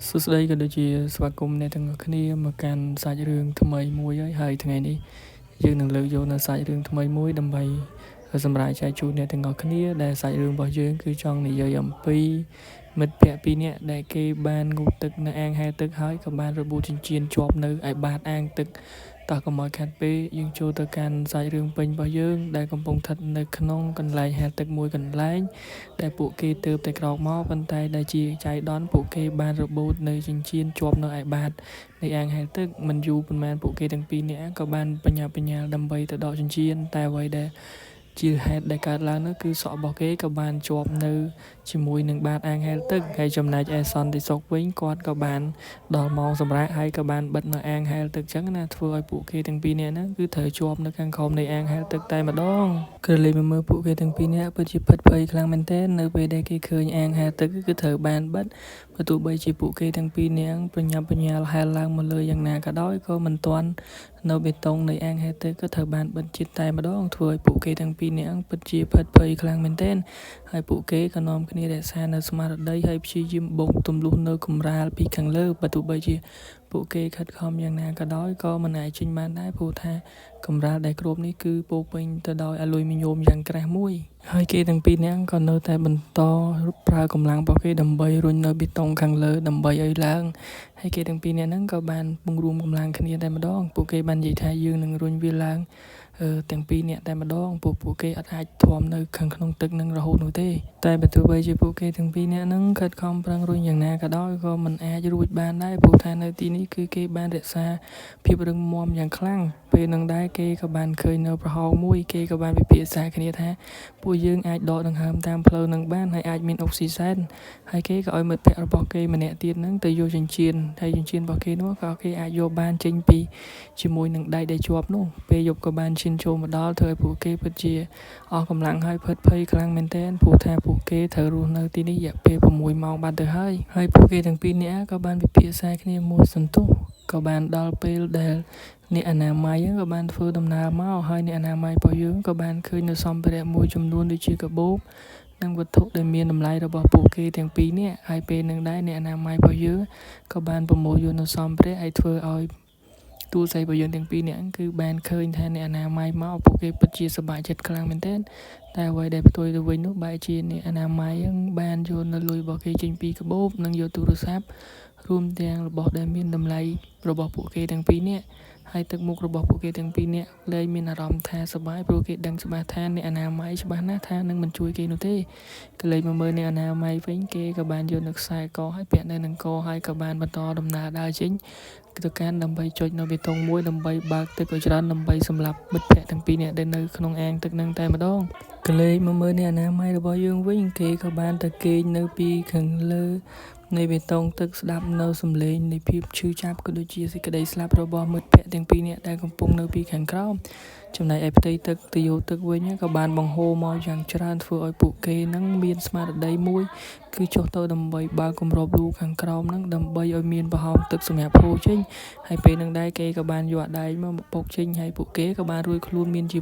សួស្តីក៏ដូចជាស្វាគមន៍អ្នកទាំងអស់គ្នាមកកាន់សាច់រឿងថ្មីមួយហើយថ្ងៃនេះយើងនឹងលើកយកនៅសាច់រឿងថ្មីមួយដើម្បីសម្រាប់ចែកជូនអ្នកទាំងអស់គ្នាដែលសាច់រឿងរបស់យើងគឺចង់និយាយអំពីមិត្តភក្តិពីរនាក់ដែលគេបានងូតទឹកនៅអាងហែលទឹកហើយក៏បានរបួសចិញ្ចៀនជាប់នៅឯបាតអាងទឹកតោះកុំឲ្យខាត់ពេកយើងចូលទៅកាន់សាច់រឿងពេញរបស់យើងដែលកំពុងស្ថិតនៅក្នុងកន្លែងហែលទឹកមួយកន្លែងដែលពួកគេទើបតែក្រោកមកប៉ុន្តែដែលជាចៃដន្យពួកគេបានរបូតនៅចិញ្ចៀនជាប់នៅឯបាតនៃអាងហែលទឹកមិនយូរប៉ុន្មានពួកគេទាំងពីរនាក់ក៏បានបញ្ញាបញ្ញាលដើម្បីទៅដកចិញ្ចៀនតែអ្វីដែលជាហេតុដែលកើតឡើងនោះគឺសក់របស់គេក៏បានជាប់នៅជាមួយនឹងបាតអាងហែលទឹកហើយចំណែកឯសន្តិសុខវិញគាត់ក៏បានដល់ម៉ោងសម្រាប់ហើយក៏បានបិទនៅអាងហែលទឹកចឹងណាធ្វើឲ្យពួកគេទាំងពីរនាក់ហ្នឹងគឺត្រូវជាប់នៅខាងក្រោមនៃអាងហែលទឹកតែម្ដងក្រឡេកមកមើលពួកគេទាំងពីរនាក់ពិតជាភិតភ័យខ្លាំងមែនទែននៅពេលដែលគេឃើញអាងហែលទឹកគឺត្រូវបានបិទបើទោះបីជាពួកគេទាំងពីរនាក់ប្រញាប់ប្រញាល់ហែលឡើងមកលើយ៉ាងណាក៏ដោយក៏មិនទាន់នៅបេតុងនៃអាងហែលទឹកក៏ត្រូវបានបិទជិតតែម្ដងធ្វើឲ្យពួកគេទាំងពីរនាក់ពិតជាភិតភ័យខ្លាំងមែនទែនហើយពួកគេក៏នាំគ្នារក្សានៅស្មារតីហើយព្យាយាមបូកទម្លុះនៅកម្រាលពីខាងលើបើទោះបីជាពួកគេខិតខំយ៉ាងណាក៏ដោយក៏មិនអាចចេញបានដែរព្រោះថាកម្រាលដែលគ្របនេះគឺពោពេញទៅដោយអាលុយមីញ៉ូមយ៉ាងក្រាស់មួយហើយគេទាំងពីរនាក់ក៏នៅតែបន្តប្រើកម្លាំងរបស់គេដើម្បីរុញនៅបេតុងខាងលើដើម្បីឲ្យឡើងហើយគេទាំងពីរនាក់ហ្នឹងក៏បានពង្រួមកម្លាំងគ្នាតែម្ដងពួកគេបាននិយាយថាយើងនឹងរុញវាឡើងទាំងពីរនាក់តែម្ដងពួកគេអត់អាចធំនៅខាងក្នុងទឹកនឹងរហូតនោះទេតែបើទោះបីជាពួកគេទាំងពីរនាក់ហ្នឹងខិតខំប្រឹងរុញយ៉ាងណាក៏ដោយក៏មិនអាចរួចបានដែរព្រោះថានៅទីនេះគឺគេបានរក្សាភាពរឹងមាំយ៉ាងខ្លាំងពេលនឹងដែរគេក៏បានឃើញនៅប្រហោងមួយគេក៏បានពិភាក្សាគ្នាថាពួកយើងអាចដកដង្ហើមតាមផ្លូវនឹងបានហើយអាចមានអុកស៊ីសែនហើយគេក៏ឲ្យមិត្តភក្តិរបស់គេម្នាក់ទៀតហ្នឹងទៅយកចិញ្ចៀនហើយចិញ្ចៀនរបស់គេនោះក៏គេអាចយកបានចេញពីជាមួយនឹងដៃដែលជាប់នោះពេលយប់ក៏បានឈានចូលមកដល់ធ្វើឲ្យពួកគេពិតជាអស់កម្លាំងហើយភិតភ័យខ្លាំងមែនទែនព្រោះថាពួកគេត្រូវរស់នៅទីនេះរយៈពេល6ម៉ោងបាត់ទៅហើយពួកគេទាំងពីរនាក់ក៏បានពិភាក្សាគ្នាមួយសន្ទុះក៏បានដល់ពេលដែលអ្នកអនាម័យក៏បានធ្វើដំណើរមកហើយអ្នកអនាម័យរបស់យើងក៏បានឃើញនៅសម្ភារៈមួយចំនួនដូចជាកាបូបនិងវត្ថុដែលមានតម្លៃរបស់ពួកគេទាំងពីរនាក់ហើយពេលនឹងដែរអ្នកអនាម័យរបស់យើងក៏បានប្រមូលយកនៅសម្ភារៈឲ្យធ្វើឲ្យទូរស័ព្ទរបស់យើងទាំងពីរនាក់គឺបានឃើញថាអ្នកអនាម័យមកពួកគេពិតជាសប្បាយចិត្តខ្លាំងមែនទែនតែអ្វីដែលផ្ទុយទៅវិញនោះបែរជាអ្នកអនាម័យបានយកនៅលុយរបស់គេចេញពីកាបូបនិងយកទូរស័ព្ទរួមទាំងរបស់ដែលមានតម្លៃរបស់ពួកគេទាំងពីរនាក់ហើយទឹកមុខរបស់ពួកគេទាំងពីរនាក់លែងមានអារម្មណ៍ថាសប្បាយព្រោះគេដឹងច្បាស់ថាអ្នកអនាម័យច្បាស់ណាស់ថានឹងមិនជួយគេនោះទេក៏លេចមកមើលអ្នកអនាម័យវិញគេក៏បានយកនៅខ្សែកហើយពាក់នៅនឹងកហើយក៏បានបន្តដំណើរដើរចេញទៅកាន់ដើម្បីចុចនៅបេតុងមួយដើម្បីបើកទឹកឲ្យច្រើនដើម្បីសម្លាប់មិត្តភក្តិទាំងពីរនាក់ដែលនៅក្នុងអាងទឹកនឹងតែម្ដងក៏លេចមកមើលអ្នកអនាម័យរបស់យើងវិញគេក៏បានទៅគេងនៅពីខាងលើនៃបេតុងទឹកស្ដាប់នៅសំឡេងនៃភាពឈឺចាប់ក៏ដូចជាសេចក្តីស្លាប់របស់មិត្តភក្តិទាំងពីរនាក់ដែលកំពុងនៅពីខាងក្រោមចំណែកឯផ្ទៃទឹកទយោទឹកវិញក៏បានបង្ហូរមកយ៉ាងច្រើនធ្វើឲ្យពួកគេនឹងមានស្មារតីមួយគឺចុះទៅដើម្បីបើកគម្របលូខាងក្រោមនឹងដើម្បីឲ្យមានប្រហោងទឹកសម្រាប់ហូរចេញហើយពេលនឹងដែរគេក៏បានយកដៃមកពុកចេញហើយពួកគេក៏បានរួចខ្លួនមានជីវិត